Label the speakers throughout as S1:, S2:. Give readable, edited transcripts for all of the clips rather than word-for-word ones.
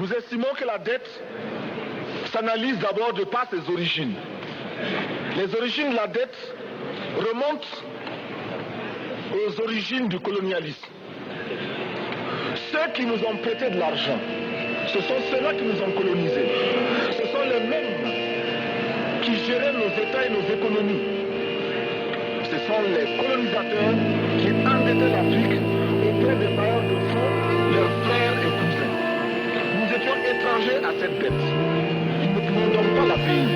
S1: Nous estimons que la dette s'analyse d'abord de par ses origines. Les origines de la dette remontent aux origines du colonialisme. Ceux qui nous ont prêté de l'argent, ce sont ceux-là qui nous ont colonisés. Ce sont les mêmes qui géraient nos États et nos économies. Ce sont les colonisateurs qui endettaient l'Afrique auprès des bailleurs de fonds, leurs frères et cousins. Nous étions étrangers à cette dette. Nous ne pouvons donc pas la payer.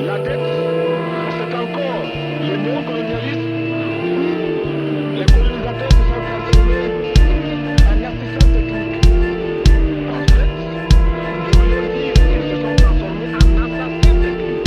S1: La dette, c'est encore les néocolonialistes où les colonisateurs se sont transformés en artisans techniques. En fait, je voulais dire qu'ils se sont transformés en assassins techniques.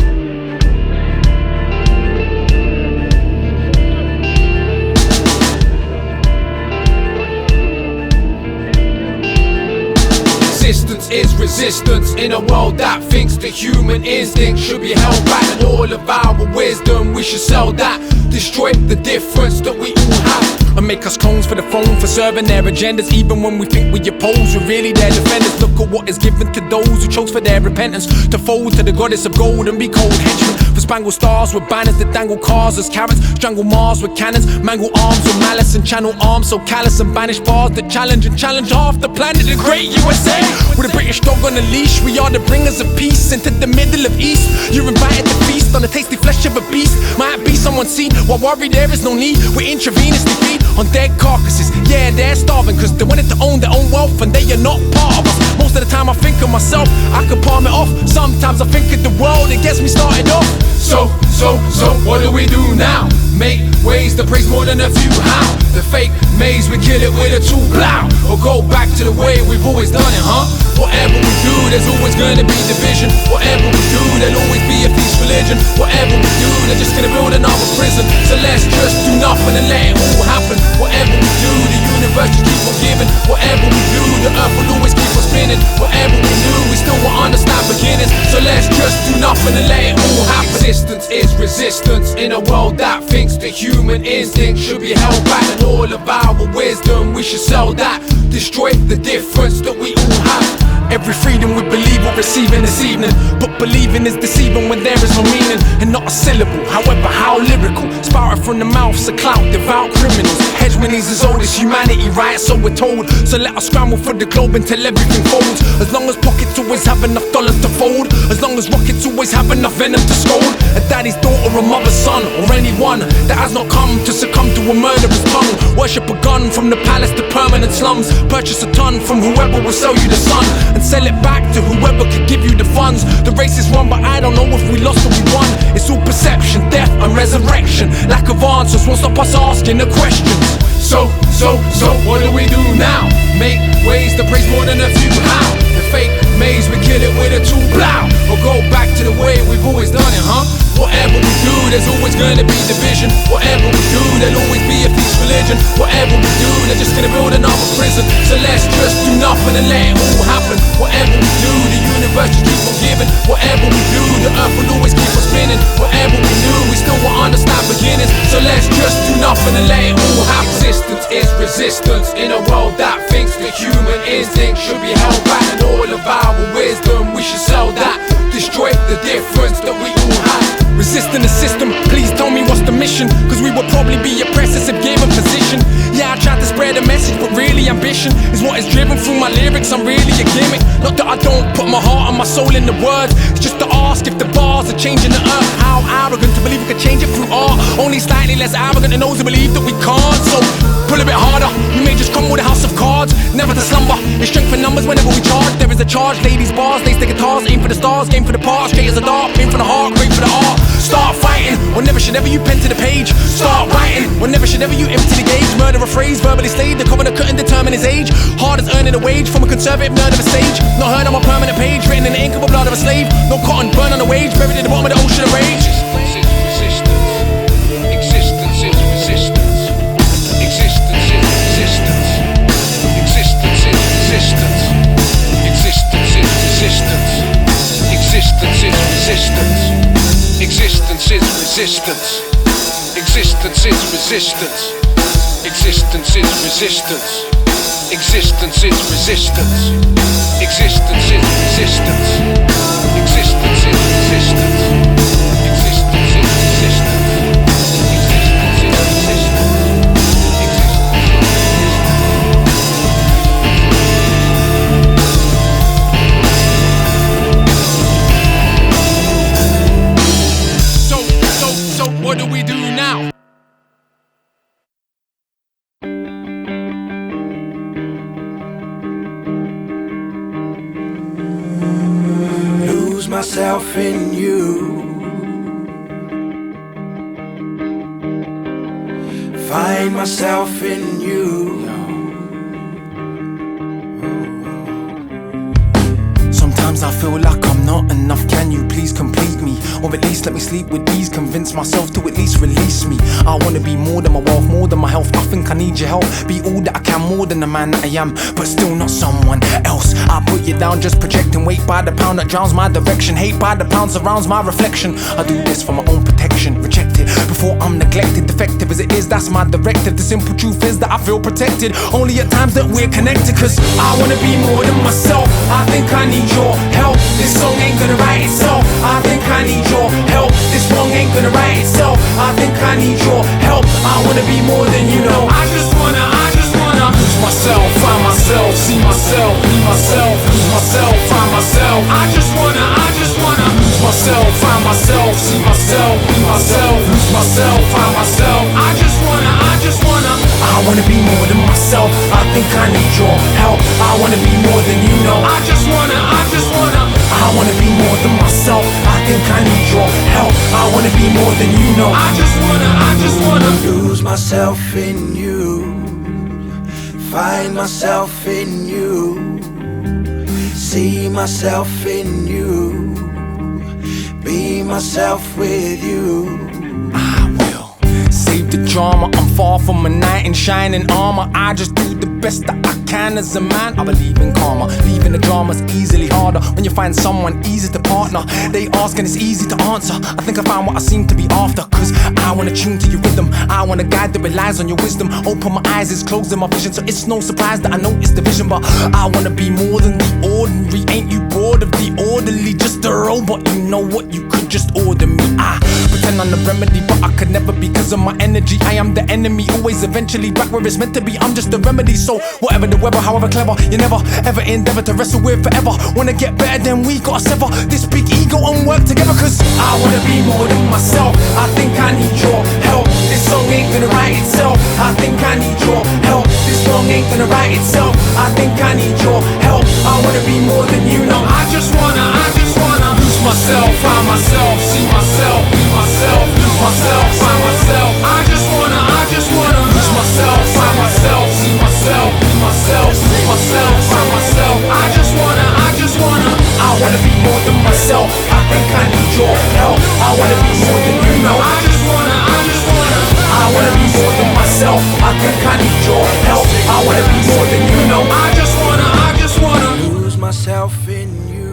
S2: Resistance is resistance in a world that thinks the human instinct should be held back, and all of our wisdom we should sell that, destroy the difference that we all have, and make us clones for the phone for serving their agendas. Even when we think we oppose, we're really their defenders. Look at what is given to those who chose for their repentance, to fold to the goddess of gold and be cold henchmen for spangled stars with banners that dangle cars as carrots, strangle Mars with cannons, mangle arms with malice, and channel arms so callous, and banish bars that challenge and challenge half the planet, the great USA. With a British dog on a leash, we are the bringers of peace into the middle of East. You're invited to feast on the tasty flesh of a beast. Might be someone's seed, while worry there is no need. We intravenously feed on dead carcasses. Yeah, they're starving cause they wanted to own their own wealth and they are not part of us. Most of the time I think of myself, I can palm it off. Sometimes I think of the world, it gets me started off. So, what do we do now? Make ways to praise more than a few. How? The fake maze, we kill it with a tool plow, or go back to the way we've always done it, huh? Whatever we do, there's always gonna be division. Whatever we do, there'll always be a thief's religion. Whatever we do, they're just gonna build another prison. So let's just do nothing and let it all happen. Whatever we do, the universe just keep on giving. Whatever we do, the earth will always keep on spinning. Whatever we do, we still won't understand beginnings. So let's just do nothing and let it all happen. Resistance is resistance in a world that thinks the human instinct should be held back, and all of our wisdom we should sell that, destroy the difference that we all have. Every freedom we believe we're receiving this evening, but believing is deceiving when there is no meaning and not a syllable, however how lyrical, spouted from the mouths of clout devout criminals. Hegemony is as old as humanity, right? So we're told. So let us scramble for the globe until everything folds. As long as pockets always have enough dollars to fold, as long as rockets always have enough venom to scold a daddy's daughter, a mother's son, or anyone that has not come to succumb to a murderous tongue. Worship a gun from the palace to permanent slums. Purchase a ton from whoever will sell you the sun, and sell it back to whoever could give you the funds. The race is won, but I don't know if we lost or we won. It's all perception, death and resurrection. Lack of answers won't stop us asking the questions. So, what do we do now? Make ways to praise more than a few. How? The fake maze, we kill it with a tool plow, or go back to the way we've always done it, huh? Whatever we do, there's always gonna be division. Whatever we do, there'll always be a thief's religion. Whatever we do, they're just gonna build another prison. So let's just do nothing and let it all happen. Whatever we do, the universe just keep on giving. Whatever we do, the earth will always keep on spinning. Whatever we do, we still won't understand beginnings. So let's just do nothing and let it all happen. Resistance is resistance in a world that thinks the human instinct should be held back, and all of our wisdom we should sell that, destroy the difference that we all have. Resisting the system, please tell me what's the mission, cause we would probably be oppressors if given position. Yeah, I tried to spread a message, but really ambition is what is driven through my lyrics. I'm really a gimmick, not that I don't put my heart and my soul in the words. It's just to ask if the bars are changing the earth. How arrogant to believe we could change it through art. Only slightly less arrogant than those who believe that we can't. So pull a bit harder, we may just crumble the house of cards. Never to slumber, it's strength in numbers whenever we charge. There is a charge, ladies bars, lace the guitars, aim for the stars, game for the parts, straight as a dart, aim for the heart, great for the art. Start fighting, or never should ever you pen to the page. Start writing, or never should ever you empty the gauge. Murder a phrase, verbally slayed, the covenant couldn't determine his age. Hard as earning a wage from a conservative nerd of a stage. Not heard on my permanent page, written in the ink of the blood of a slave. No cotton, burn on the wage, buried at the bottom of the ocean of rage. Existence is resistance. Existence is resistance. Existence is resistance. Existence is resistance. Existence is resistance. Existence is resistance. Existence is resistance. Existence is resistance. Existence is resistance. Existence is resistance. Existence is resistance. Existence is resistance. Existence is resistance. So what do we do now?
S3: Lose myself in you. Find myself in you. Sometimes I feel like I'm not enough. Can you please complete me? Or at least let me sleep with ease. Convince myself to at least release me. I wanna be more than my wealth, more than my health. I think I need your help. Be all that I can, more than the man that I am, but still not someone else. I put you down, just projecting weight by the pound that drowns my direction. Hate by the pound surrounds my reflection. I do this for my own protection. Reject it before I'm neglected. Defective as it is, that's my directive. The simple truth is that I feel protected only at times that we're connected. Cause I wanna be more than myself. I think I need your help. This song ain't gonna write itself. I think I need your help. This wrong ain't gonna write itself. I think I need your help. I wanna be more than you know. I just wanna lose myself, find myself, see myself, be myself, lose myself, find myself. I just wanna lose myself, find myself, see myself, be myself, lose myself, find myself. I just wanna I wanna be more than myself. I think I need your help. I wanna be more than you know. I just wanna I wanna be more than myself. I think I need your help. I wanna be more than you know. I just wanna lose myself in you. Find myself in you. See myself in you. Be myself with you. I will save the drama. I'm far from a knight in shining armor. I just do the best that I can as a man. I believe in karma. Leaving the drama's easily harder when you find someone easy to partner. They ask and it's easy to answer. I think I found what I seem to be after. Cause I wanna tune to your rhythm. I want a guide that relies on your wisdom. Open my eyes, it's closing my vision. So it's no surprise that I notice the vision. But I wanna be more than the ordinary. Ain't you bored of the orderly? Just a robot, you know what? You could just order me. I pretend I'm the remedy, but I could never be cause of my energy. I am the enemy, always eventually back where it's meant to be. I'm just the remedy. So whatever the weather, however clever, you never ever endeavor to wrestle with forever. Wanna get better, then we gotta sever this big ego and work together. Cause I wanna be more than myself. I think I need your help. This song ain't gonna write itself. I think I need your help. This song ain't gonna write itself. I think I need your help. I wanna be more than you know. I just wanna lose myself, find myself, see myself, be myself, lose myself, find myself. I just wanna lose myself, find myself, see myself, be myself, lose myself, find myself. I just wanna I wanna be more than myself. I think I need your help. I wanna be more than you know. I just wanna I wanna be more than myself. I think I need your help. I wanna be more than you know. I just wanna lose myself in you.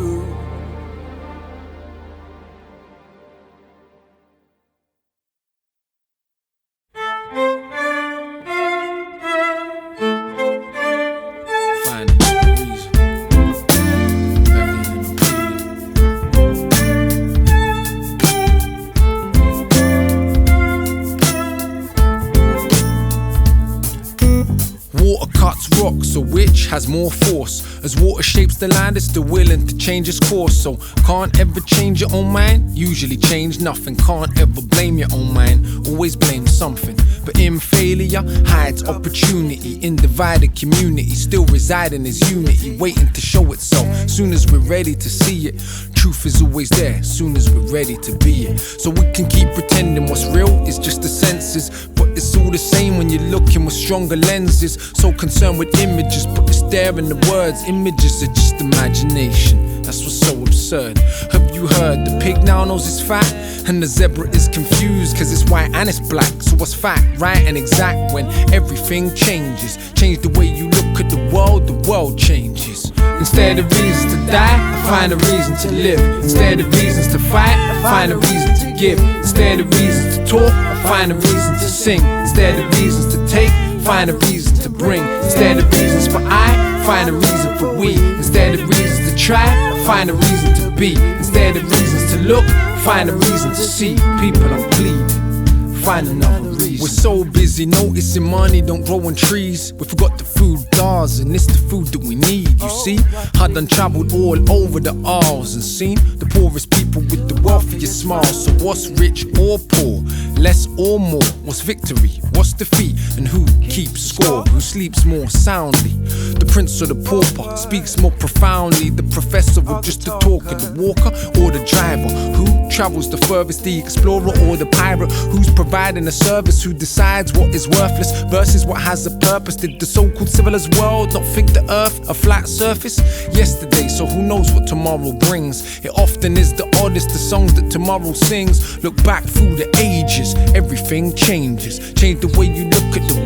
S2: Rocks, so which has more force? As water shapes the land, it's still willing to change its course. So can't ever change your own mind. Usually change nothing. Can't ever blame your own mind. Always blame something. But in failure hides opportunity. In divided community, still residing is unity, waiting to show itself. Soon as we're ready to see it, truth is always there. Soon as we're ready to be it. So we can keep pretending what's real is just the senses, but it's all the same when you're looking with stronger lenses. So concerned with images, but it's there in the words. Images are just imagination. That's what's so absurd. Have you heard? The pig now knows it's fat, and the zebra is confused cause it's white and it's black. So what's fact, right and exact when everything changes? Change the way you look at the world changes. Instead of reasons to die, I find a reason to live. Instead of reasons to fight, I find a reason to give. Instead of reasons to talk, I find a reason to sing. Instead of reasons to take, find a reason to bring. Instead of reasons for I, find a reason for we. Instead of reasons to try, find a reason to be. Instead of reasons to look, find a reason to see. People, I'm pleading, find another reason. We're so busy noticing money don't grow on trees. We forgot the food does, and it's the food that we need, you see. I done travelled all over the aisles and seen the poorest people with the wealthiest smiles. So what's rich or poor, less or more? What's victory, what's defeat, and who keeps score? Who sleeps more soundly? The prince or the pauper speaks more profoundly. The professor or just the talker, the walker or the driver? Who travels the furthest, the explorer or the pirate? Who's providing a service? Who decides what is worthless versus what has a purpose? Did the so-called civilized world not think the earth a flat surface? Yesterday, so who knows what tomorrow brings? It often is the oddest, the songs that tomorrow sings. Look back through the ages, everything changes. Change the way you look at the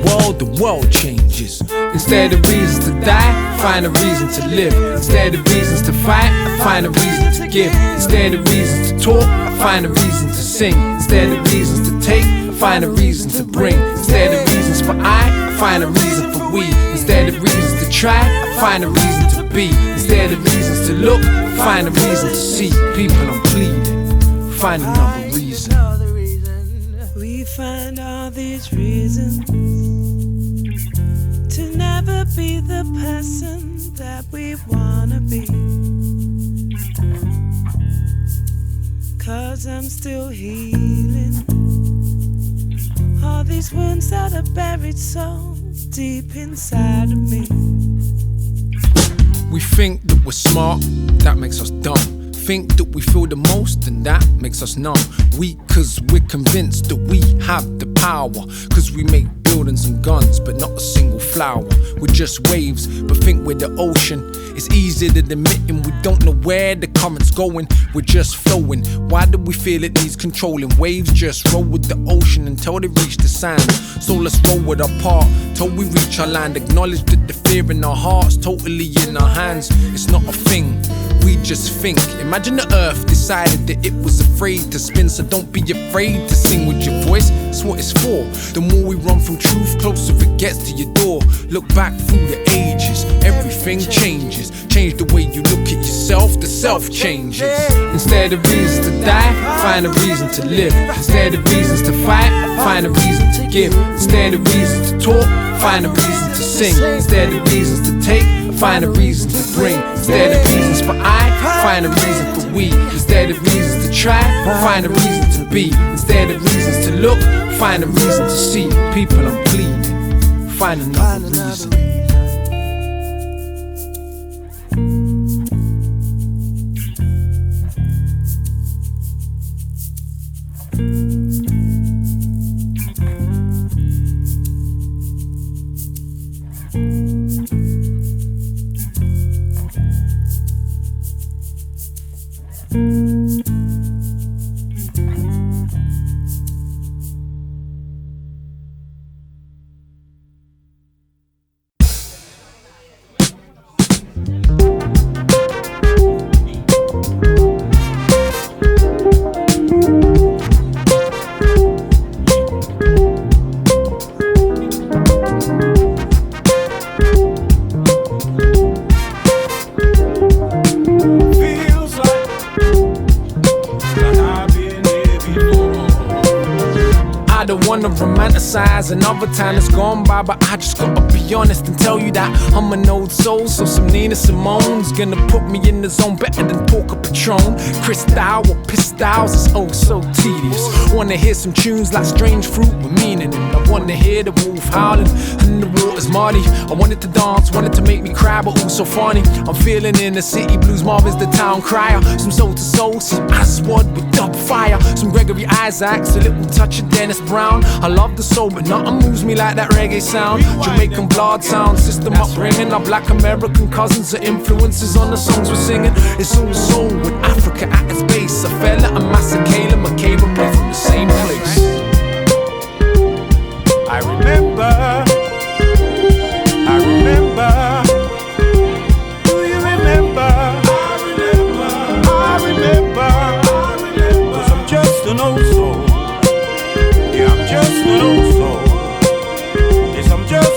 S2: world changes. Instead of reasons to die, find a reason to live. Instead of reasons to fight, find a reason to give. Instead of reasons to talk, find a reason to sing. Instead of reasons to take, find a reason to bring. Instead of reasons for I, find a reason for we. Instead of reasons to try, find a reason to be. Instead of reasons to look, find a reason to see. People, I'm pleading, find another reason.
S4: We find all these reasons to never be the person that we wanna be. 'Cause I'm still healing all these wounds that are buried so deep inside of me.
S2: We think that we're smart, that makes us dumb. Think that we feel the most, and that makes us numb. Weak cause we're convinced that we have the power. Cause we make buildings and guns, but not a single flower. We're just waves, but think we're the ocean. It's easier than admitting we don't know where the current's going. We're just flowing. Why do we feel it needs controlling? Waves just roll with the ocean until they reach the sand. So let's roll with our part till we reach our land. Acknowledge that the fear in our hearts totally in our hands. It's not a thing, we just think. Imagine the earth decided that it was afraid to spin. So don't be afraid to sing with your voice, that's what it's for. The more we run from truth, closer it gets to your door. Look back through the ages, everything changes. Change the way you look at yourself, the self changes. Instead of reasons to die, find a reason to live. Instead of reasons to fight, find a reason to give. Instead of reasons to talk, find a reason to sing. Instead of reasons to take, find a reason to bring. Instead of reasons for I, find a reason for we. Instead of reasons to try, find a reason to be. Instead of reasons to look, find a reason to see. People, I'm pleading, find another reason. Another time that's gone by, but I just gotta be honest and tell you that I'm an old soul. So some Nina Simone's gonna put me in the zone better than Porker Patron. Cristal or pistols is oh so tedious. Wanna hear some tunes like Strange Fruit with meaning, and I wanna hear the wolf howling and the water's muddy. I wanted to dance, wanted to make me cry, but also funny. I'm feeling in the city blues, Marvin's the town crier. Some soul to soul, some Aswad with dub fire. Some Gregory Isaacs, a little touch of Dennis Brown. I love the soul, but nothing moves me like that reggae sound. Jamaican blood sound, system upbringing. Our black American cousins are influences on the songs we're singing. It's all soul with Africa at its base. A fella, a Masakela, McCabe, we're from the same place.
S5: I remember. Do you remember? I remember. 'Cause I'm just an old soul. Yeah, I'm just an old soul. Yes, I'm just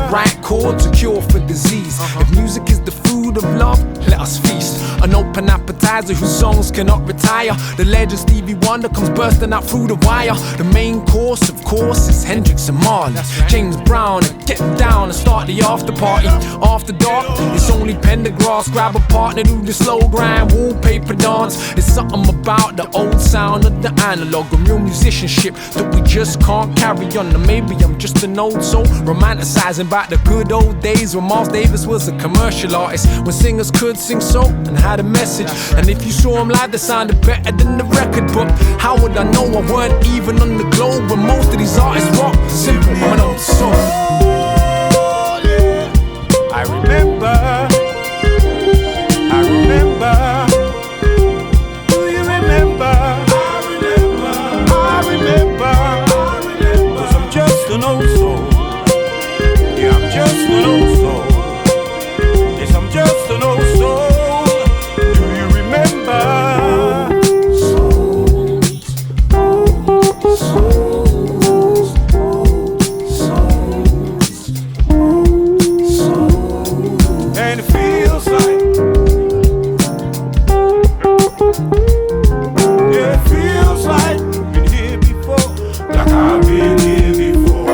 S3: right chords, a cure for disease. If music is the food of love, let us feast. An open appetizer whose songs cannot retire. The legend Stevie Wonder comes bursting out through the wire. The main course, of course, is Hendrix and Marley. James Brown, and get down and start the after party. After dark, it's only Pendergrass. Grab a partner, do the slow grind, wallpaper dance. It's something about the old sound of the analog, a real musicianship that we just can't carry on. Or maybe I'm just an old soul, romanticizing about the good old days when Miles Davis was a commercial artist, when singers could sing soul and had a message. And if you saw him live, they sounded better than the record. But how would I know I weren't even on the globe when most of these artists rock? Simple, I'm an old soul.
S5: I remember. Do you remember? I remember. 'Cause I'm just an old soul. Yeah, I'm just an old soul. Yes, I'm just an old soul. Do you remember? And it feels like, yeah, it feels like we've been here before, like I've been here before.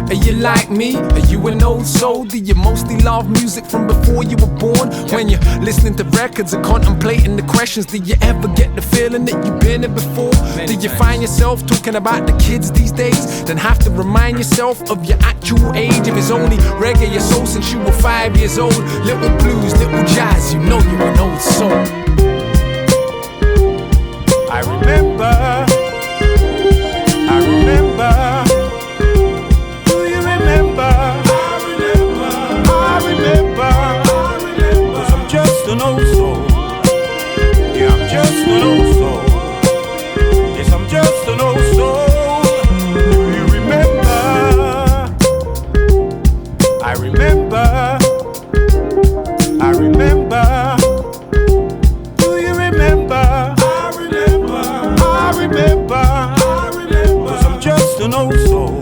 S3: Are you like me? Are you an old soul? Do you mostly love music from before you were born? When you're listening to records and contemplating the questions, do you ever get the feeling that you've been it before? Do you find yourself talking about the kids these days? Then have to remind yourself of your actual age. If it's only reggae your soul since you were 5 years old, little blues, little jazz, you know you're an old soul.
S5: I remember. Do you remember? I remember. 'Cause I'm just an old soul. Yeah, I'm just an old soul. Yes, I'm just an old soul. Do you remember? I remember. Do you remember? I remember. 'Cause I'm just an old soul.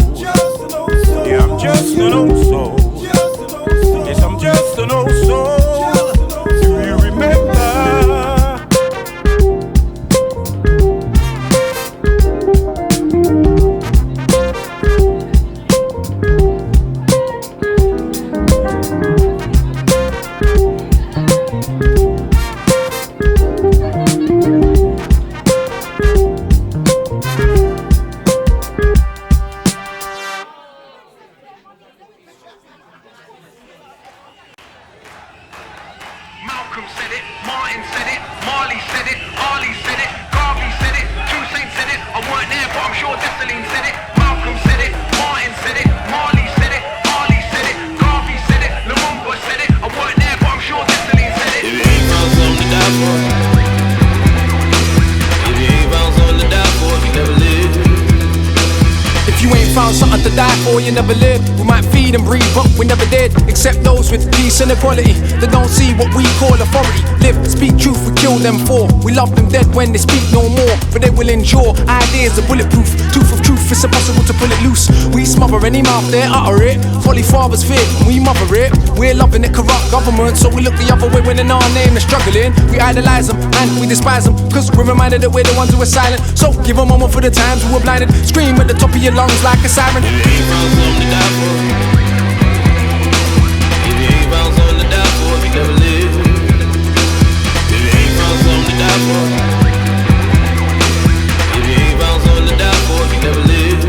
S5: Yeah, I'm just an old soul. Yes, I'm just an old soul. Do you remember?
S6: Malcolm said it, Martin said it, Marley said it, Ali said it, Garvey said it, Two Saints said it. I weren't there, but I'm sure Dessalines said it. Malcolm said it, Martin said it, Marley said it, Ali said it, Garvey said it, Lumumba said it. I weren't there, but I'm sure Dessalines said it.
S7: If you ain't found something to die for, if you ain't found something to die for, you never live.
S3: If you ain't found something to die for, you never live. We might feed and breathe, but we never did. Except those with peace and equality that don't see what we call authority. Live, speak truth, we kill them for. We love them dead when they speak no more, but they will endure. Ideas are bulletproof, tooth of truth, it's impossible to pull it loose. We smother any mouth there, utter it. Folly fathers fear, and we mother it. We're loving it, corrupt government, so we look the other way when in our name they're struggling. We idolize them and we despise them, cause we're reminded that we're the ones who are silent. So give a moment for the times we were blinded. Scream at the top of your lungs like a siren.
S7: If you ain't found something to die for, if you ain't found something to die for, you never live. If you ain't found something to die for, if you ain't found something to die for, you never live.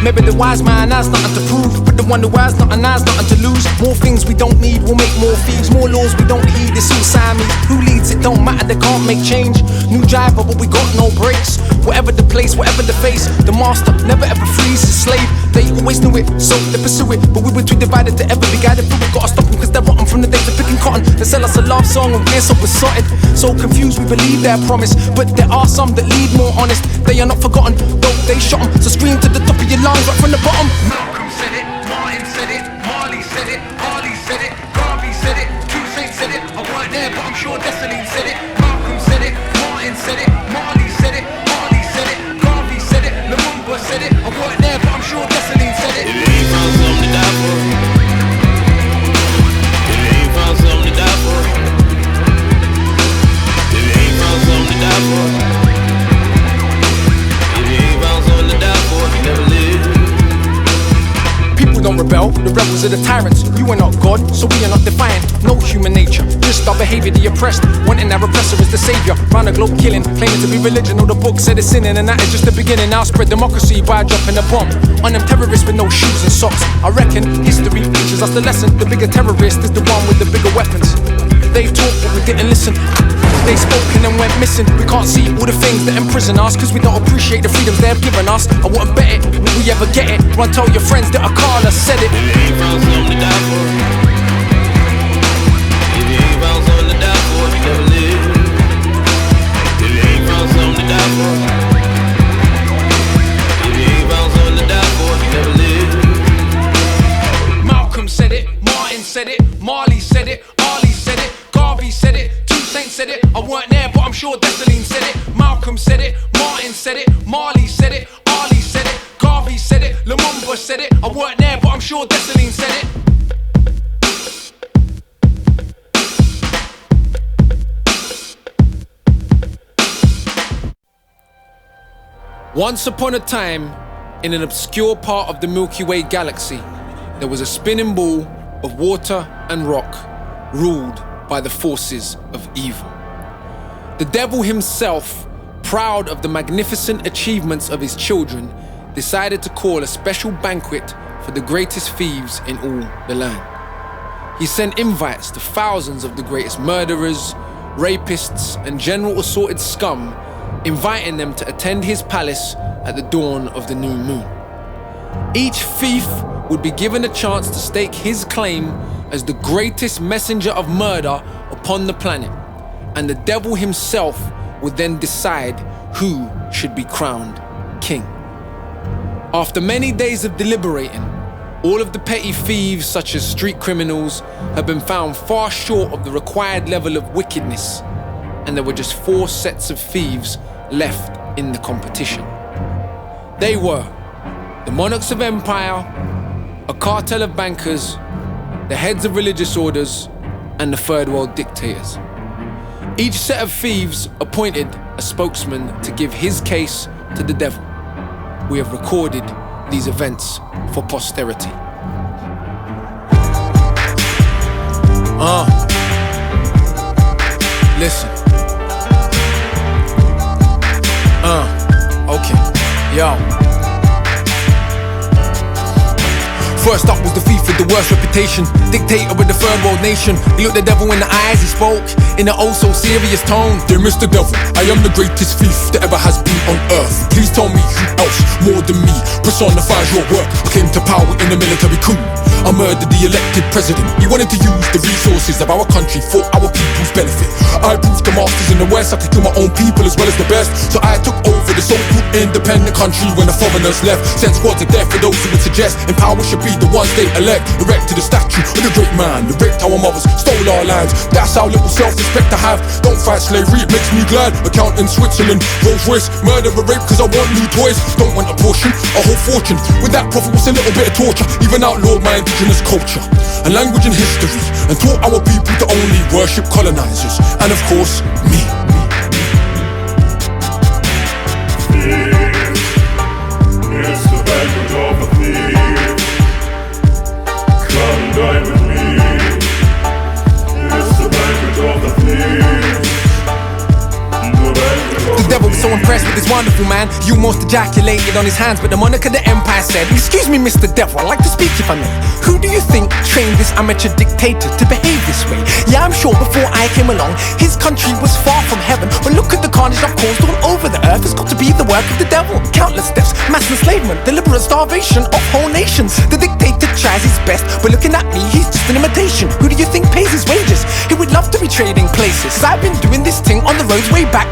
S3: Maybe the wise man has nothing to prove, but the one who has nothing has nothing to lose. More things we don't need will make more thieves. More laws we don't need, it's all Siamese. Who leads it don't matter, they can't make change. New driver, but we got no brakes. Whatever the place, whatever the face, the master never ever frees his slave. They always knew it, so they pursue it, but we were too divided to ever be guided through it. Gotta stop them cause they're rotten from the days of picking cotton. They sell us a love song and we're so besotted, so confused we believe their promise. But there are some that lead more honest, they are not forgotten, though they shot them. So scream to the top of your lungs right from the bottom.
S6: Malcolm said it, Martin said it, Marley said it, Ali said it, Garvey said it, Two Saints said it. I weren't there, but I'm sure Dessalines said it. Malcolm said it, Martin said it, Marley said it, Ali said it, Garvey said it, Lumumba said it. I weren't there, but I'm sure Dessalines said it.
S7: If you ain't found
S3: don't rebel, the rebels are the tyrants. You are not God, so we are not defiant. No human nature, just our behavior, the oppressed. Wanting our oppressor is the savior. Round the globe killing, claiming to be religion. All the book said it's sinning, and that is just the beginning. Now spread democracy by dropping a bomb on them terrorists with no shoes and socks. I reckon history teaches us the lesson. The bigger terrorist is the one with the bigger weapons. They talked but we didn't listen. They spoke and then went missing. We can't see all the things that imprison us, cause we don't appreciate the freedoms they've given us. I wouldn't bet it, will we ever get it? Run tell your friends that Akala said it.
S7: If you ain't found something to die for, if you ain't found something to die for, you never live. If you ain't found something to die for, if you ain't found something to die for, you never live.
S2: Malcolm said it, Martin said it, Marley said it, Ali said it, Garvey said it, Two Saints said it. I weren't there, but I'm sure Dessalines said it. Malcolm said it, Martin said it, Marley said it, Ali said it, Garvey said it, Lumumba said it. I weren't there, but I'm sure Dessalines said it. Once upon a time, in an obscure part of the Milky Way galaxy, there was a spinning ball of water and rock, ruled by the forces of evil. The devil himself, proud of the magnificent achievements of his children, decided to call a special banquet for the greatest thieves in all the land. He sent invites to thousands of the greatest murderers, rapists, and general assorted scum, inviting them to attend his palace at the dawn of the new moon. Each thief would be given a chance to stake his claim as the greatest messenger of murder upon the planet, and the devil himself would then decide who should be crowned king. After many days of deliberating, all of the petty thieves, such as street criminals, have been found far short of the required level of wickedness, and there were just 4 sets of thieves left in the competition. They were the monarchs of empire, a cartel of bankers, the heads of religious orders, and the third world dictators. Each set of thieves appointed a spokesman to give his case to the devil. We have recorded these events for posterity. Listen. Okay. Yo. First up was the thief with the worst reputation, dictator of the third world nation. He looked the devil in the eyes, he spoke in an oh so serious tone.
S8: Dear Mr. Devil, I am the greatest thief that ever has been on earth. Please tell me who else, more than me, personifies your work. I came to power in a military coup. I murdered the elected president. He wanted to use the resources of our country for our people's benefit. I proved the masters in the West I could kill my own people as well as the best. So I took over the so-called independent country when the foreigners left. Sent squads of death for those who would suggest in power should be the ones they elect. Erected a statue of the great man who raped our mothers, stole our lands. That's how little self-respect I have. Don't fight slavery, it makes me glad. Account in Switzerland, Rolls Royce. Murder a rape cause I want new toys. Don't want a portion, a whole fortune. With that profit was a little bit of torture. Even outlawed my indigenous culture and language and history, and taught our people to only worship colonizers, and of course, me.
S5: It's the banquet of a thief. Come dine with me. It's the banquet of the thieves.
S3: The devil was so impressed with this wonderful man, he almost ejaculated on his hands. But the monarch of the empire said, "Excuse me, Mr. Devil, I'd like to speak if I may. Who do you think trained this amateur dictator to behave this way? Yeah, I'm sure before I came along, his country was far from heaven. But look at the carnage I've caused all over the earth. It's got to be the work of the devil. Countless deaths, mass enslavement, deliberate starvation of whole nations. The dictator tries his best, but looking at me, he's just an imitation. Who do you think pays his wages? He would love to be trading places. Cause I've been doing this thing on the roads way back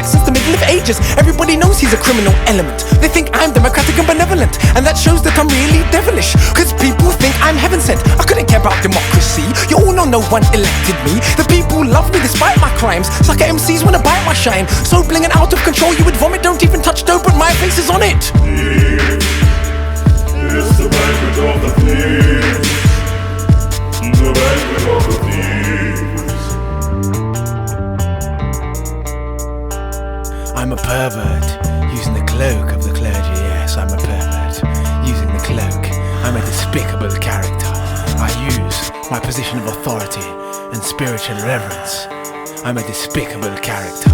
S3: since the middle of ages. Everybody knows he's a criminal element. They think I'm democratic and benevolent, and that shows that I'm really devilish. Cause people think I'm heaven sent. I couldn't care about democracy. You all know no one elected me. The people love me despite my crimes. Sucker MCs wanna bite my shine. So bling and out of control, you would vomit. Don't even touch dough, but my face is on it.
S5: It's the banquet of the thieves. The banquet of the thieves.
S3: I'm a pervert, using the cloak of the clergy. Yes, I'm a pervert, using the cloak. I'm a despicable character. I use my position of authority and spiritual reverence. I'm a despicable character.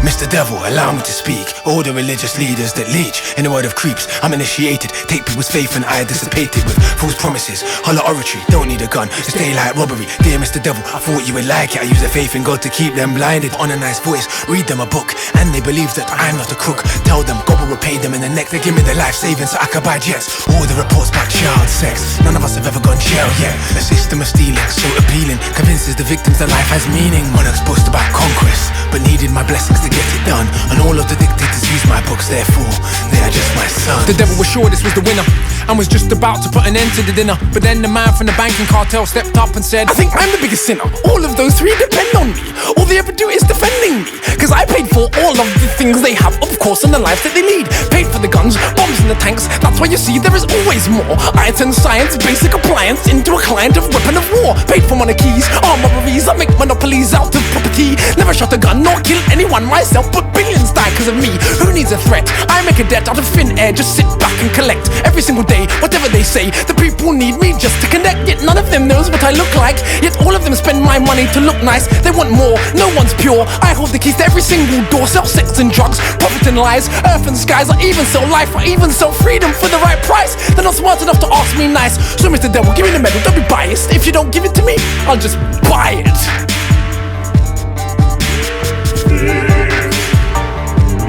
S3: Mr. Devil, allow me to speak. All the religious leaders that leech in the word of creeps. I'm initiated, take people's faith and I dissipate it with false promises. Hollow oratory, don't need a gun, it's daylight robbery. Dear Mr. Devil, I thought you would like it. I use a faith in God to keep them blinded. On a nice voice, read them a book, and they believe that I'm not a crook. Tell them God will repay them in the neck. They give me their life savings so I can buy jets. All the reports about child sex, none of us have ever gone jail yet. A system of stealing, so appealing, convinces the victims that life has meaning. Monarchs boast about conquest, but needed my blessings to get it done. And all of the dictators use my books, therefore they are just my sons.
S2: The devil was sure this was the winner and was just about to put an end to the dinner. But then the man from the banking cartel stepped up and said,
S3: I think I'm the biggest sinner. All of those three depend on me. All they ever do is defending me. Cause I paid for all of the things they have, of course, and the lives that they lead. Paid for the guns, bombs and the tanks. That's why you see there is always more. I turn science, basic appliance into a client of weapon of war. Paid for monarchies, armed robberies. I make monopolies out of property. Never shot a gun nor kill anyone myself, but billions die cause of me. Who needs a threat? I make a debt out of thin air. Just sit back and collect every single day, whatever they say. The people need me just to connect. Yet none of them knows what I look like. Yet all of them spend my money to look nice. They want more, no one's pure. I hold the keys to every single door. Sell sex and drugs, profit and lies. Earth and skies, I even sell life. I even sell freedom for the right price. They're not smart enough to ask me nice. So Mr. Devil, give me the medal, don't be biased. If you don't give it to me, I'll just buy it.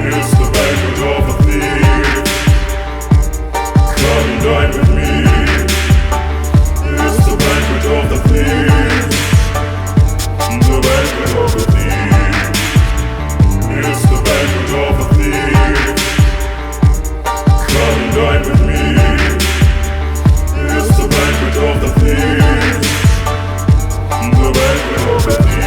S5: It's the banquet of the thieves. Come and dine with me. It's the banquet of the thieves. The banquet of the thieves. It's the banquet of the thieves. Come and dine with me. It's the banquet of the thieves. The banquet of the thieves.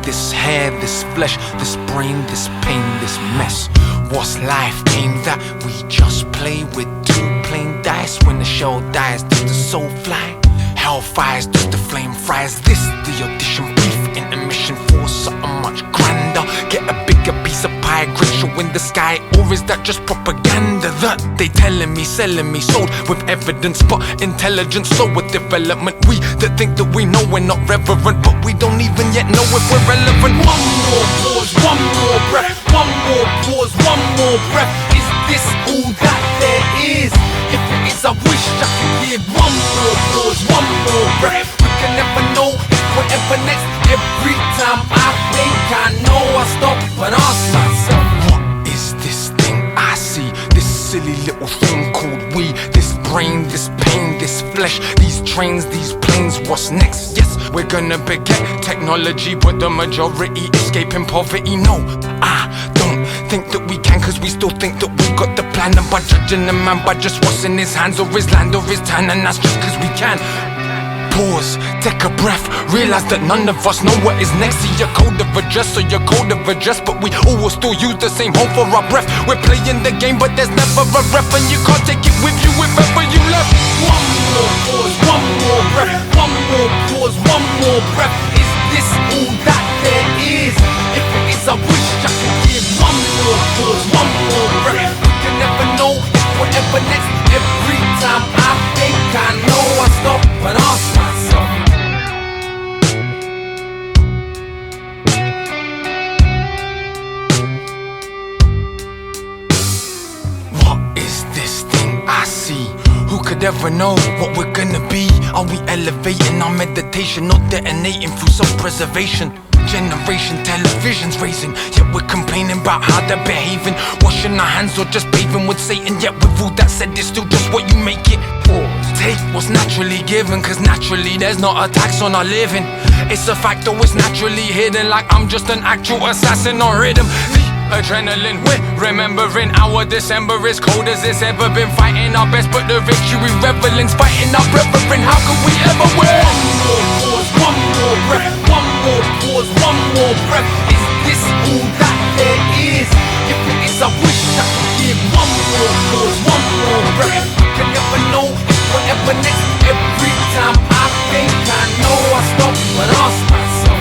S3: This hair, this flesh, this brain, this pain, this mess. What's life? Game that we just play with two plain dice. When the shell dies, does the soul fly? Hellfires, does the flame fries? This the audition brief, intermission for something much grander. Get a bigger piece of pie, Grinch in the sky, or is that just propaganda that they telling me, selling me, sold with evidence, but intelligence, so with development. We that think that we know we're not reverent, but we don't even yet know if we're relevant.
S2: one more pause, one more breath, one more pause, one more breath. Is this all that there is? If it is, I wish I could give one more pause, one more breath. We can never know if we're ever next. Every time I think I know, I stop and ask myself,
S3: what is this thing I see? This silly little thing called we. This brain, this pain, this flesh, these trains, these planes. What's next? Yes, we're gonna beget technology, but the majority escaping poverty. No, I don't think that we can, cause we still think that we got the plan. And by judging a man by just what's in his hands or his land or his tan, and that's just cause we can. Pause, take a breath, realize that none of us know what is next. See your code of address or your code of address, but we all will still use the same home for our breath. We're playing the game, but there's never a ref, and you can't take it with you if ever you left.
S2: one more pause, one more breath, one more pause, one more breath. Is this all that there is? If it is, I wish I could give one more pause, one more breath. We can never know if we're ever next. Every time I think I know, I stop and ask myself.
S3: never know what we're gonna be. Are we elevating our meditation or detonating through self-preservation? Generation television's raising, yet we're complaining about how they're behaving. Washing our hands or just bathing with Satan. Yet with all that said, it's still just what you make it. Take what's naturally given, cause naturally there's not a tax on our living. It's a fact though it's naturally hidden, like I'm just an actual assassin on rhythm. Adrenaline, we're remembering our December is cold as it's ever been. Fighting our best, but the victory reveling's fighting our brethren. How could we ever win? One more pause, one more breath. One more pause, one more breath. Is this all that there is? If it is, I wish I could give one more pause, one more breath. Can never know if whatever next. Every time I think I know, I stop and ask myself.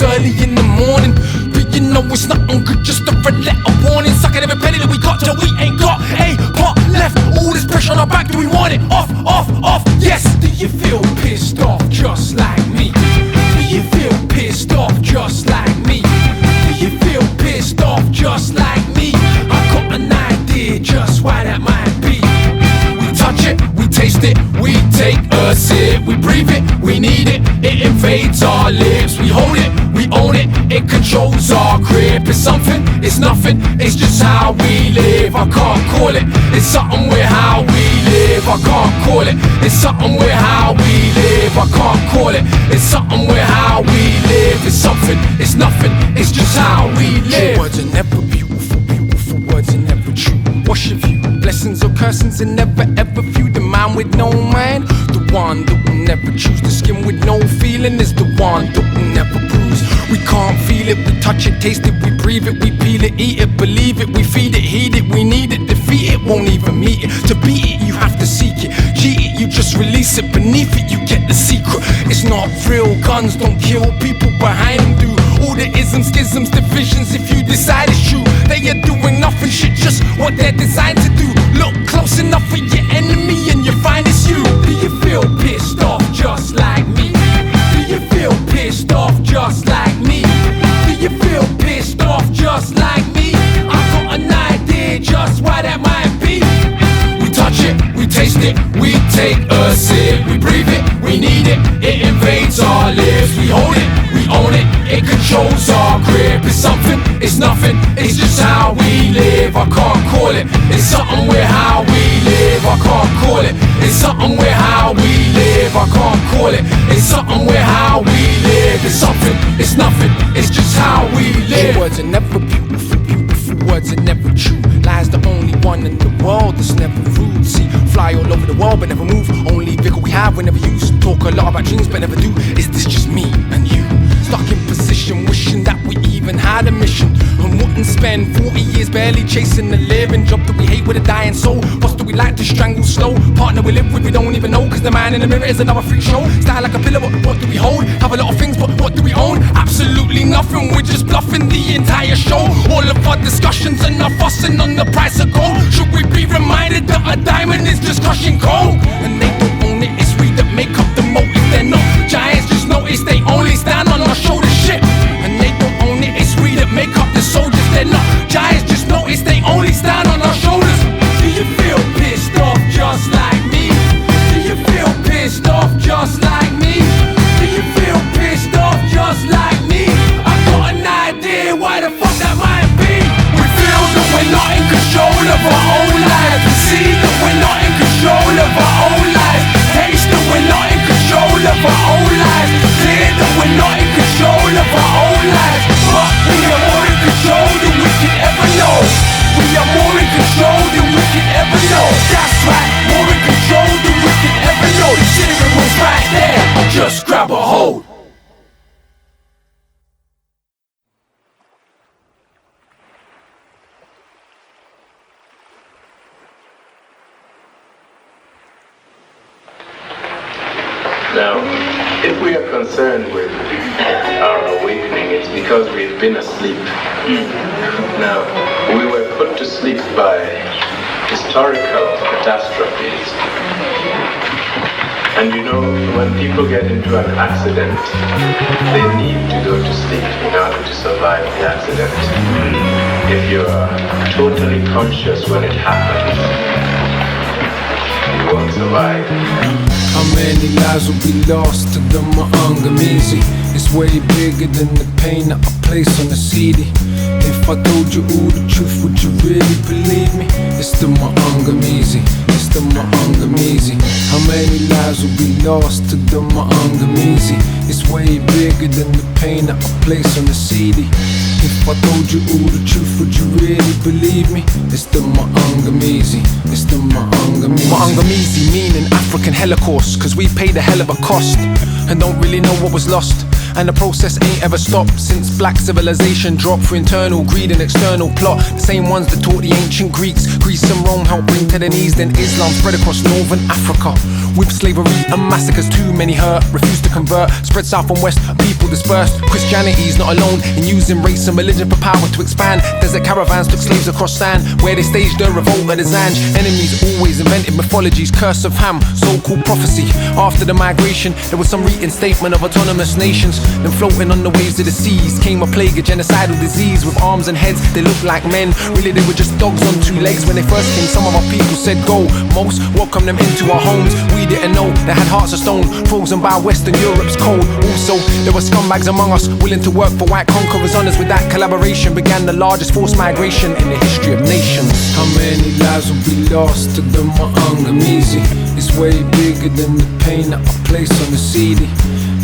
S3: Early in the morning, but you know it's not good, just a red letter warning. Suck at every penny that we got till we ain't got a pot left. All this pressure on our back, do we want it? Off, off, off, yes. Do you feel pissed off just like me? Do you feel pissed off just like me? Do you feel pissed off just like me? I got an idea just why that might be. We touch it, we taste it, we take a sip, we breathe it, we need it, it invades our lips, we hold it, we own it, it controls our grip. It's something, it's nothing, it's just how we live. I can't call it, it's something with how we live. I can't call it, it's something with how we live. I can't call it, it's something with how we live. It's something, it's nothing, it's just how we live. Words are never beautiful, beautiful words are never true. Wash your view, blessings or cursings are never ever few. The man with no mind, the one that will never choose. The skin with no feeling is the one that will never bruise. We can't feel it, we touch it, taste it, we breathe it, we peel it, eat it, believe it, we feed it, heed it, we need it, defeat it, won't even meet it. To beat it, you have to seek it, cheat it, you just release it, beneath it, you get the secret. It's not real, guns don't kill, people behind them do. All the isms, schisms, divisions, if you decide it's true. They are doing nothing, shit, just what they're designed to do. Look close enough for your enemy and you find it's you. Do you feel pissed off just like me? Do you feel pissed off just like me? Do you feel pissed off just like me? I've got an idea just why that might be. We touch it, we taste it, we take a sip, we breathe it, we need it, it invades our lives. We hold it, we own it, it controls our grip. It's something, it's nothing, it's just how we live. I can't call it, it's something with how we live. I can't call it, it's something with how we live. I can't call it, it's something with how we live. It's something, it's nothing, it's just how we live. Words are never beautiful, beautiful words are never true. Lies the only one in the world that's never rude. See, fly all over the world but never move. Only vehicle we have we never use. Talk a lot about dreams but never do. Is this just me and you? Stuck in position, wishing that we even had a mission, and wouldn't spend 40 years barely chasing the living job that we hate with a dying soul. Boss that we like to strangle slow. Partner we live with we don't even know, cause the man in the mirror is another freak show. Style like a pillar, but what do we hold? Have a lot of things, but what do we own? Absolutely nothing, we're just bluffing the entire show. All of our discussions and our fussing on the price of gold. Should we be reminded that a diamond is just crushing coal? And they don't own it, it's we that make up the motive. They're not giants, just notice they only stand on our shoulders. Shit. And they don't own it, it's we that make up the soldiers. They're not giants, just notice they only stand on our shoulders. Do you feel pissed off just like me? Do you feel pissed off just like me? Do you feel pissed off just like me? I got an idea why the fuck that might be. We feel that we're not in control of our own lives. We see that we're not in control of our own lives. Taste that we're not in control of our own lives. Clear that we're not in control of our own lives. But we are more in control than we can ever know. We are more in control than we can ever know. That's right, more in control than we can ever know. The steering wheel's right there, just grab a hold.
S9: Now, if we are concerned with our awakening, it's because we've been asleep. Now, we were put to sleep by historical catastrophes. And you know, when people get into an accident, they need to go to sleep in order to survive the accident. If you're totally conscious when it happens, you won't survive.
S3: How many lives will be lost to the Maangamizi? It's way bigger than the pain that I place on the CD. If I told you all the truth, would you really believe me? It's the Maangamizi, it's the Maangamizi. How many lives will be lost to the Maangamizi? It's way bigger than the pain that I place on the CD. If I told you all the truth, would you really believe me? It's the Maangamizi, it's the Maangamizi. Maangamizi meaning African Holocaust, cause we paid a hell of a cost and don't really know what was lost. And the process ain't ever stopped since black civilization dropped for internal greed and external plot. The same ones that taught the ancient Greeks Greece and Rome helped bring to the knees, then Islam spread across northern Africa. With slavery and massacres, too many hurt, refused to convert, spread south and west, people dispersed. Christianity's not alone in using race and religion for power to expand. Desert caravans took slaves across sand, where they staged the revolt of the Zanj. Enemies always invented mythologies, curse of Ham, so-called prophecy. After the migration, there was some reinstatement of autonomous nations. Then floating on the waves of the seas came a plague, a genocidal disease. With arms and heads, they looked like men. Really, they were just dogs on two legs. When they first came, some of our people said go. Most welcomed them into our homes. We didn't know they had hearts of stone, frozen by Western Europe's cold. Also, there were scumbags among us, willing to work for white conquerors on us. With that collaboration began the largest forced migration in the history of nations. How many lives will be lost to the Maangamizi? It's way bigger than the pain that I place on the CD.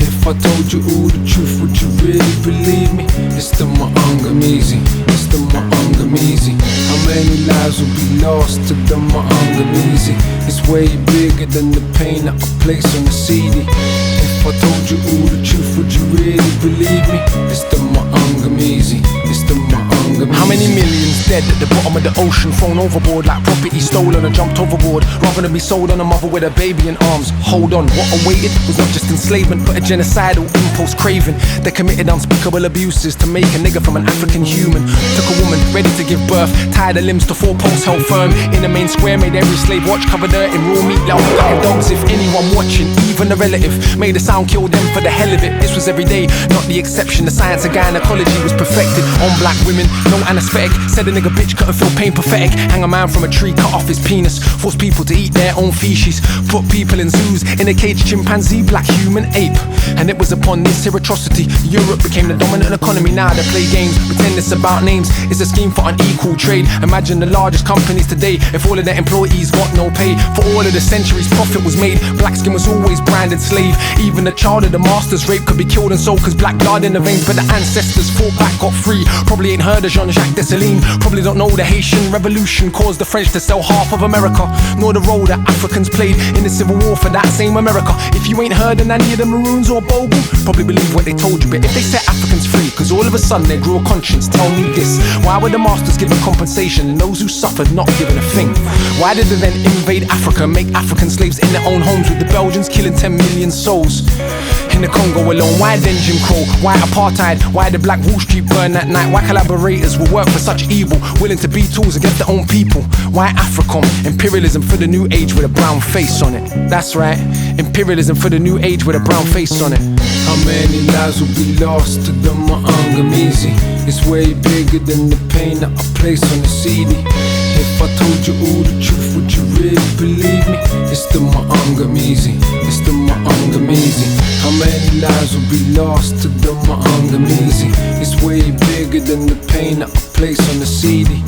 S3: If I told you all the truth, would you really believe me? It's the Maangamizi, it's the Maangamizi. How many lives will be lost to the Maangamizi? It's way bigger than the pain that I place on the CD. If I told you all the truth, would you really believe me? It's the Maangamizi, it's the Maangamizi. How many millions dead at the bottom of the ocean, thrown overboard like property stolen and jumped overboard, rather than be sold on a mother with a baby in arms? Hold on, what awaited was not just enslavement, but a genocidal impulse craving. They committed unspeakable abuses to make a nigger from an African human. Took a woman ready to give birth, tied her limbs to 4 posts held firm in the main square, made every slave watch, covered her in raw meat like cutting dogs. If anyone watching, even a relative, made a sound, killed them for the hell of it. This was every day, not the exception. The science of gynecology was perfected on black women, no anesthetic. Said a nigga bitch couldn't feel pain, pathetic. Hang a man from a tree, cut off his penis, force people to eat their own feces, put people in zoos, in a cage, chimpanzee, black human, ape. And it was upon this here atrocity Europe became the dominant economy. Now they play games, pretend it's about names. It's a scheme for unequal trade. Imagine the largest companies today, if all of their employees got no pay. For all of the centuries profit was made, black skin was always branded slave. Even the child of the master's rape could be killed and sold, cause black blood in the veins. But the ancestors fought back, got free. Probably ain't heard of Jean-Jacques Dessalines. Probably don't know the Haitian Revolution caused the French to sell half of America, nor the role that Africans played in the Civil War for that same America. If you ain't heard of any of the Maroons or Bogle, probably believe what they told you. But if they set Africans free, cause all of a sudden they grew a conscience, tell me this: why were the masters given compensation and those who suffered not given a thing? Why did they then invade Africa, make African slaves in their own homes, with the Belgians killing 10 million souls in the Congo alone? Why then Jim Crow? Why apartheid? Why the Black Wall Street burn that night? Why collaborators will work for such evil, willing to be tools against their own people? Why AFRICOM? Imperialism for the new age with a brown face on it. That's right, imperialism for the new age with a brown face on it.
S2: How many lives will be lost to the Maangamizi? It's way bigger than the pain that I place on the CD. If I told you all the truth, would you really believe me? It's the Maangamizi, it's the Maangamizi. How many lives will be lost to the Maangamizi? It's way bigger than the pain that I place on the CD.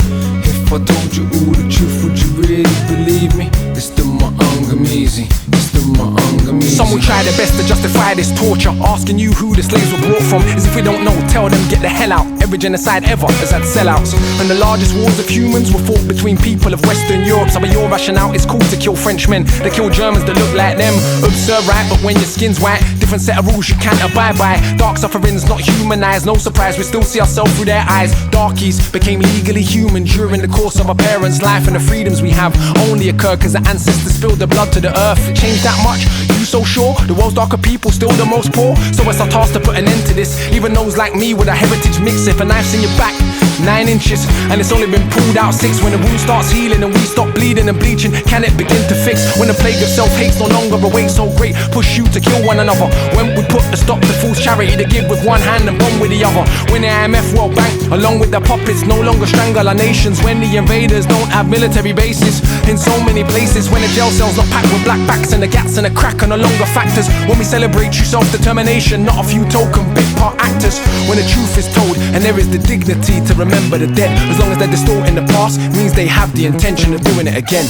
S2: If I told you all the truth, would you really believe me? It's the Maangamizi, it's the Maangamizi.
S3: Some will try their best to justify this torture, asking you who the slaves were brought from. As if we don't know, tell them get the hell out. Every genocide ever has had sellouts, and the largest wars of humans were fought between people of Western Europe. Some of your rationale is cool to kill Frenchmen, they kill Germans that look like them. Absurd, right? But when your skin's white, different set of rules you can't abide by. Dark suffering's not humanized, no surprise, we still see ourselves through their eyes. Darkies became legally human during the course of our parents' life, and the freedoms we have only occur because the ancestors spilled their blood to the earth. It changed that much? You so sure? The world's darker people still the most poor? So it's our task to put an end to this. Even those like me with a heritage mix, if a knife's in your back 9 inches and it's only been pulled out 6, when the wound starts healing and we stop bleeding and bleaching, can it begin to fix? When the plague of self-hate's no longer a weight so great, push you to kill one another. When we put a stop to false charity to give with one hand and bomb with the other. When the IMF World Bank along with the puppets no longer strangle our nations. When the invaders don't have military bases in so many places. When the jail cells not packed with black backs and the gats and the crack are no longer factors. When we celebrate true self-determination, not a few token bit part actors. When the truth is told and there is the dignity to remember the dead, as long as they're distorting the past, means they have the intention of doing it again.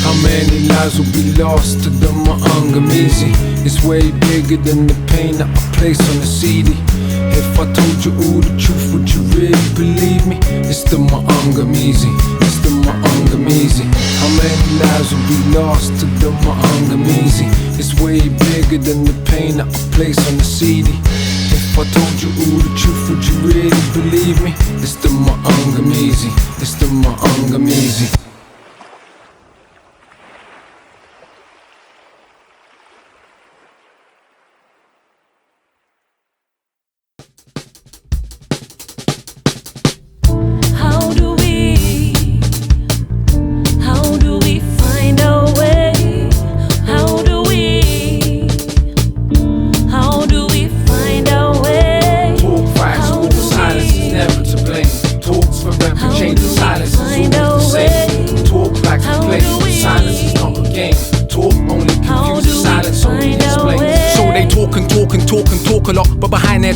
S2: How many lives will be lost to the Maangamizi? It's way bigger than the pain that I place on the CD. If I told you all the truth, would you really believe me? It's the Maangamizi, it's the Maangamizi. How many lives will be lost to the Maangamizi? It's way bigger than the pain that I place on the CD. If I told you all the truth, would you really believe me? It's the Maangamizi, it's the Maangamizi.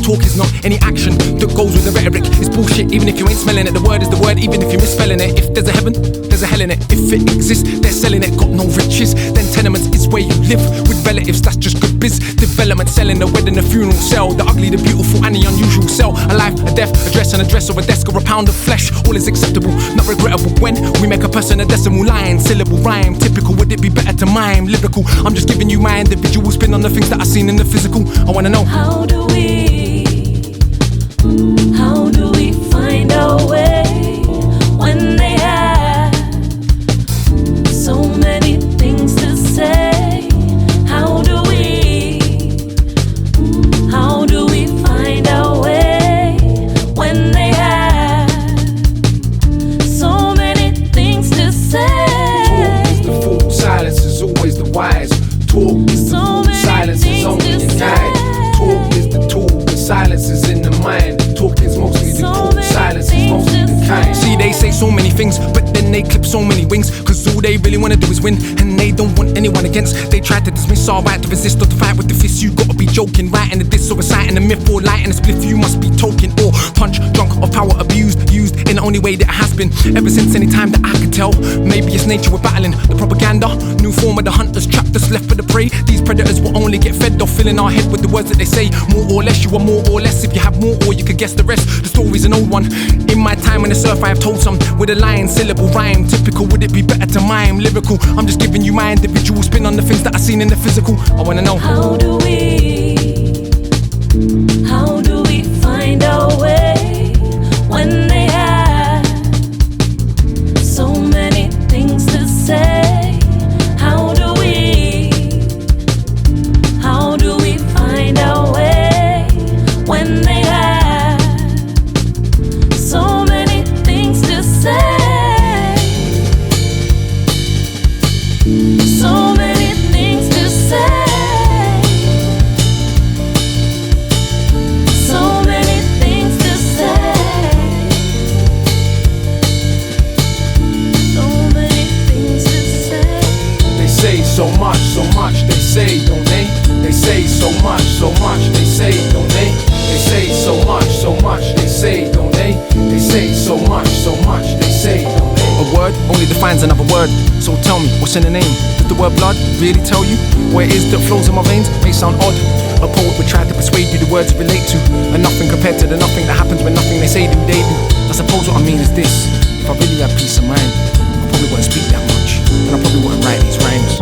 S3: Talk is not any action that goes with the rhetoric. It's bullshit even if you ain't smelling it. The word is the word even if you're misspelling it. If there's a heaven, there's a hell in it. If it exists, they're selling it. Got no riches, then tenements is where you live with relatives. That's just good biz development. Selling the wedding, the funeral, sell the ugly, the beautiful and the unusual. Sell a life, a death, a dress and a dress, or a desk or a pound of flesh. All is acceptable, not regrettable. When we make a person a decimal line, syllable rhyme, typical. Would it be better to mime lyrical? I'm just giving you my individual spin on the things that I've seen in the physical. I wanna know,
S4: how do we find our way when they have so many things to say? How do we find our way when they have so many things to say?
S2: Talk is the fool, silence is always the wise. Talk is the fool, silence is only a guide. Talk is the tool, but silence is in the mind. Talk is mostly the tool, silence is mostly the kind.
S3: See, they say so many things, but then they clip so many wings. Cause all they really wanna do is win, and they don't want anyone against. They try to dismiss our right to resist or to fight with the fist. You gotta be joking, writing the diss or reciting the myth or lighting a spliff. You must be token or punch drunk or power abused, used in the only way that it has been ever since any time that I could tell. Maybe it's nature we're battling, the propaganda, new form of the hunters trapped us left for the prey. These predators will only get fed off filling our head with the words that they say. More or less, you are more or less. If you have more, or you could guess the rest. The story's an old one. In my time on the surf, I have told some with a line, syllable, rhyme. Typical, would it be better to mime? Lyrical, I'm just giving you my individual spin on the things that I've seen in the physical. I wanna know,
S4: how do we find our way when they have so many things to say? How do we find our way when they have so many things to say? So many things to say. So many things to say. So many things to say.
S2: They say so much, they say, don't they? They say so much, they say, don't they? They say so much, they say, don't they? They say so much, they say, don't they?
S3: a word only defines another word. So tell me, what's in the name? Does the word blood really tell you what it is that flows in my veins? May sound odd. A poet would try to persuade you the words relate to, and nothing compared to the nothing that happens when nothing they say do they do. I suppose what I mean is this: if I really had peace of mind, I probably wouldn't speak that much, and I probably wouldn't write these rhymes.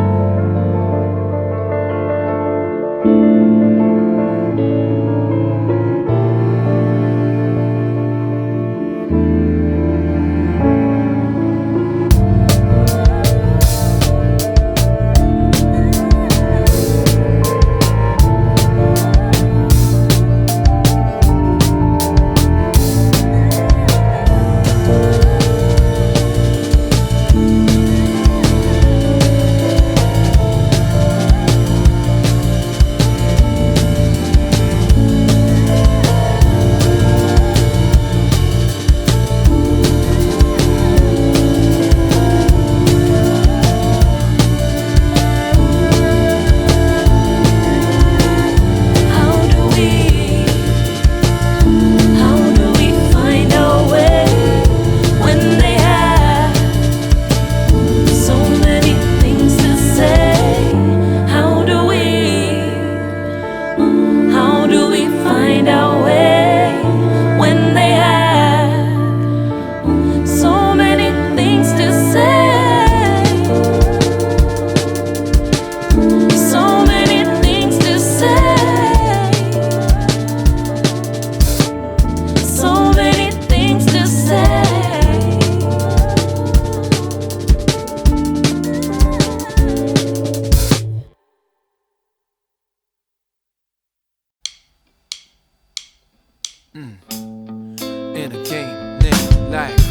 S3: In a game named life.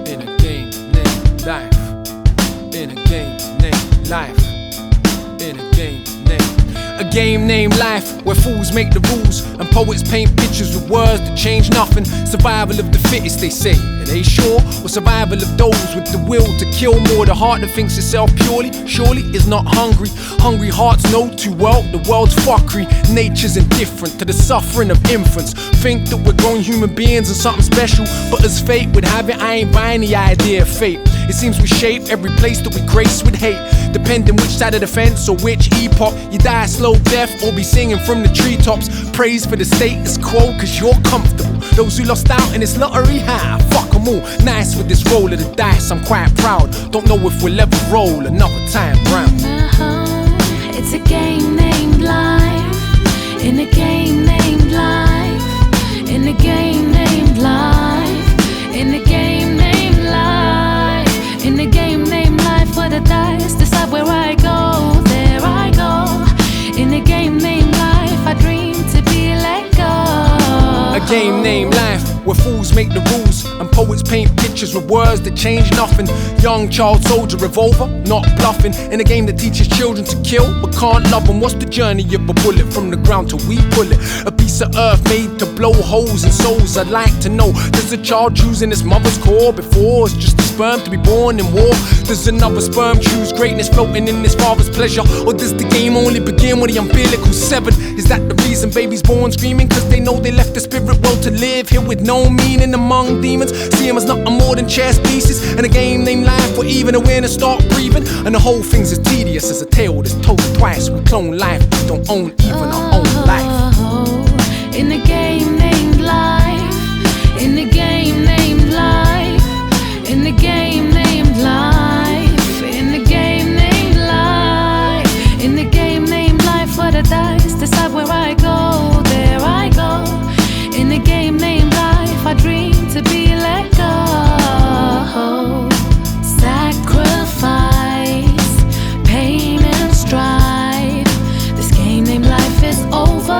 S3: In a game named life. In a game named life. In a game named. A game named life, where fools make the rules and poets paint pictures with words that change nothing. Survival of the fittest, they say. Are they sure? Or survival of those with the will to kill more? The heart that thinks itself purely, surely is not hungry. Hungry hearts know too well the world's fuckery. Nature's indifferent to the suffering of infants. Think that we're grown human beings and something special, but as fate would have it, I ain't buying the idea of fate. It seems we shape every place that we grace with hate, depending which side of the fence or which epoch. You die a slow death or be singing from the treetops. Praise for the status quo cause you're comfortable. Those who lost out in this lottery, fuck them all. Nice with this roll of the dice, I'm quite proud. Don't know if we'll ever roll another time round.
S4: It's a game named life. In a game named life. In a game named life. In a game named life. In a game named life, where the dice decide where I go, there I go. In a game named life, I dream to be let go.
S3: A game named life, where fools Fools make the rules, and poets paint pictures with words that change nothing. Young child soldier revolver, not bluffing. In a game that teaches children to kill, but can't love them. What's the journey of a bullet from the ground till we pull it? A piece of earth made to blow holes in souls. I'd like to know, does a child choose in its mother's core before it's just a sperm to be born in war? Does another sperm choose greatness floating in his father's pleasure? Or does the game only begin when the umbilical's severed? Is that the reason babies born screaming? Cause they know they left the spirit world to live here with no meaning among demons. See him as nothing more than chess pieces in a game named life, where even the winners start breathing. And the whole thing's as tedious as a tale that's told twice. We clone life, we don't own even our own life.
S4: In the game named life, in the game named life, in the game named life, in the game named life, in the game named life, where the dice decide where I go, there I go. In the game named life, I dream to be let go. Sacrifice, pain and strife. This game named life is over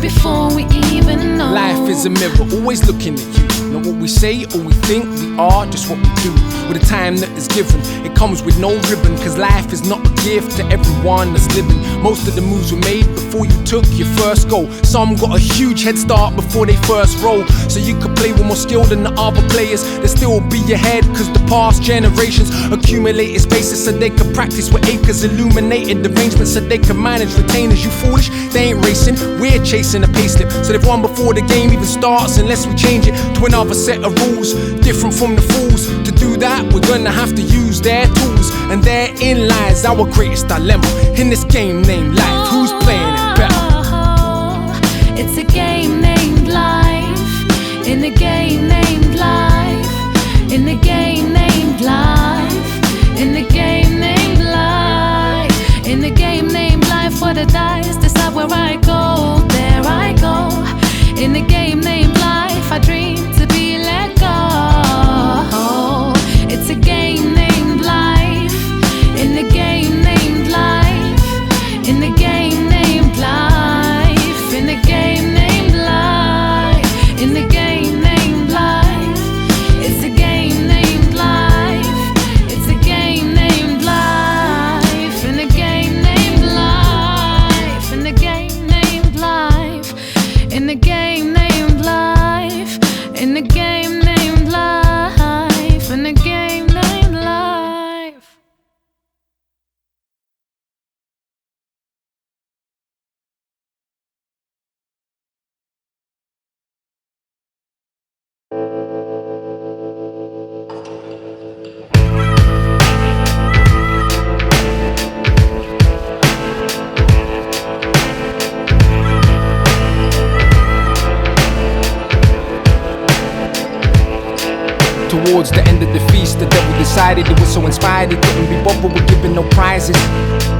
S4: before we even know.
S3: Life is a mirror, always looking at you. Not what we say or we think, we are just what we do. With the time that is given, it comes with no ribbon. Cause life is not a gift to everyone that's living. Most of the moves were made before you took your first goal. Some got a huge head start before they first roll. So you could play with more skill than the other players. They still be ahead cause the past generations accumulated spaces so they could practice with acres. Illuminated arrangements so they could manage retainers. You foolish, they ain't racing, we're chasing a payslip. So they've won before the game even starts unless we change it to another set of rules, different from the fools. To do that, we're gonna have to use their tools, and therein lies our greatest dilemma. In this game named life, who's playing it better?
S4: It's a game named life, in the game named life, in the game named life, in the game named life, in the game named life, where the dice decide where I go, there I go. In the game named life, I dream to be let go. It's a game named life, in the game named life, in the game named life, in the game named life, in the game named life. It's a game named life, it's a game named life, in the game named life, in the game named life, in the game named life, in the game named life, in the game named life.
S3: Towards the end of the feast, the devil decided he was so inspired he couldn't be bothered with giving no prizes.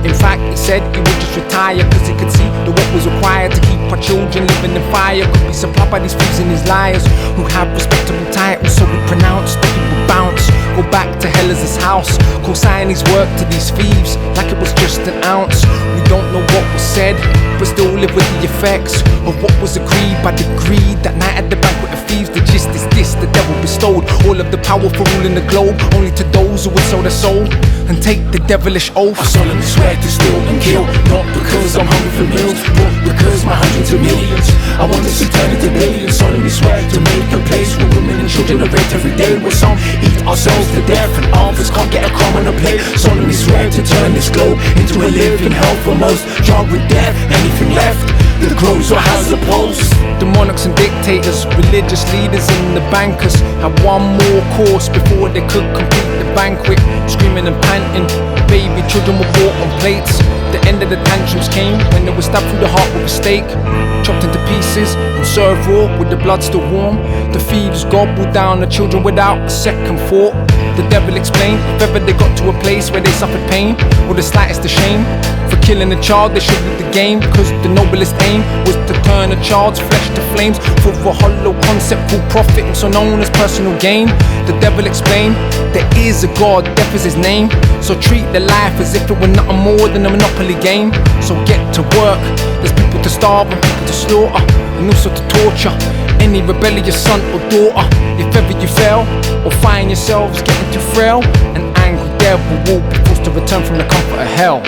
S3: In fact, he said he would just retire cause he could see that what was required to keep our children living in fire could be supplied by these thieves and these liars who have respectable titles. So we pronounced that he would bounce, go back to hell as his house, co-sign his work to these thieves like it was just an ounce. We don't know what was said, but still live with the effects of what was agreed by the greed that night at the banquet of thieves. The gist is this: the devil bestowed all of the power for ruling the globe only to those who would sell their soul and take the devilish oath.
S8: I solemnly swear to steal and kill, not because I'm hungry for meals, but because my hundreds of millions I want this eternity billions. Solemnly swear to make a place where women and children are raped every day, where some eat ourselves to death and others can't get a crumb on a plate. Solemnly swear to turn this globe into a living hell for most, charged with death. Anything left that grows or has a pulse.
S3: The monarchs and dictators, religious leaders and the bankers had one more course before they could complete the banquet. Screaming and panting, baby children were brought on plates. The end of the tantrums came when they were stabbed through the heart with a stake, chopped into pieces and served raw with the blood still warm. The thieves gobbled down the children without a second thought. The devil explained if ever they got to a place where they suffered pain or the slightest of shame for killing a child, they should leave the game, cause the noblest aim was to turn a child's flesh to flames for a hollow concept called profit, so known as personal gain. The devil explained there is a God, death is his name, so treat the life as if it were nothing more than a monopoly game. So get to work, there's people to starve and people to slaughter and also to torture. any rebellious son or daughter. If ever you fail, or find yourselves getting too frail, an angry devil will be forced to return from the comfort of hell.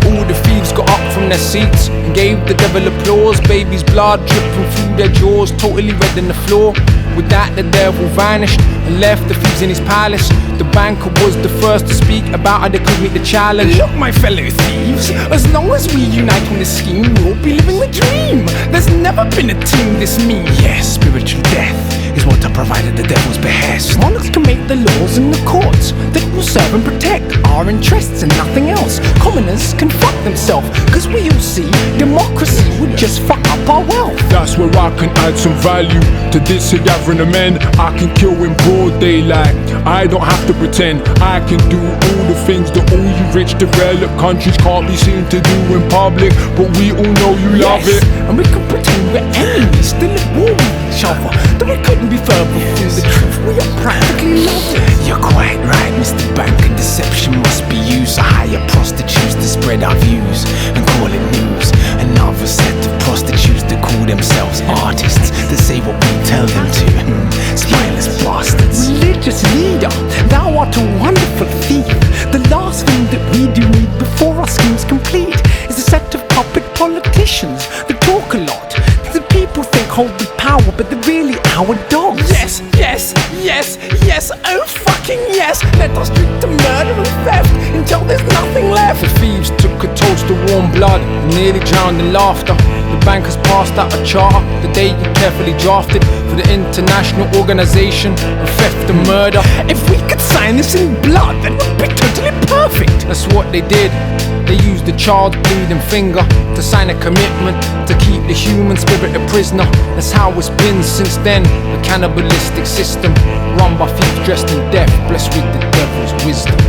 S3: All the thieves got up from their seats and gave the devil applause. Baby's blood dripping through their jaws, totally red in the floor. With that the devil vanished and left the thieves in his palace. The banker was the first to speak about how they could meet the challenge. Look, my fellow thieves, as long as we unite on this scheme, we'll be living the dream. There's never been a team this mean. Yes, spiritual death is what I provided the devil's behest. Monarchs can make the laws in the courts that will serve and protect our interests and nothing else. Commoners can fuck themselves, cause we all see democracy would just fuck up our wealth.
S8: That's where I can add some value to this gathering of men. I can kill in broad daylight, I don't have to pretend. I can do all the things that all you rich developed countries can't be seen to do in public, but we all know you love it.
S3: And we can pretend we're enemies, still at war with each other. Though we couldn't be further from the truth, we are practically lovers. You're quite right, Mr. Banker. Deception must be used to hire prostitutes to spread our views and call it news. Another set of prostitutes that call themselves artists, that say what we tell them to. Spineless bastards. Religious leader, thou art a wonderful thief. The last thing that we do need before our scheme's complete is a set of puppet politicians that talk a lot. The people think hold the power, but they're really our dogs. Yes, yes, yes, yes, oh fucking yes. Let us drink to murder and theft until there's nothing left.
S8: The thieves took a toast to warm blood and nearly drowned in laughter. The bankers passed out a charter that they carefully drafted for the international organization of theft and murder.
S3: If we could sign this in blood, that would be totally perfect.
S8: That's what they did. They used the child's bleeding finger to sign a commitment to keep the human spirit a prisoner. That's how it's been since then. A cannibalistic system run by thieves dressed in death, blessed with the devil's wisdom.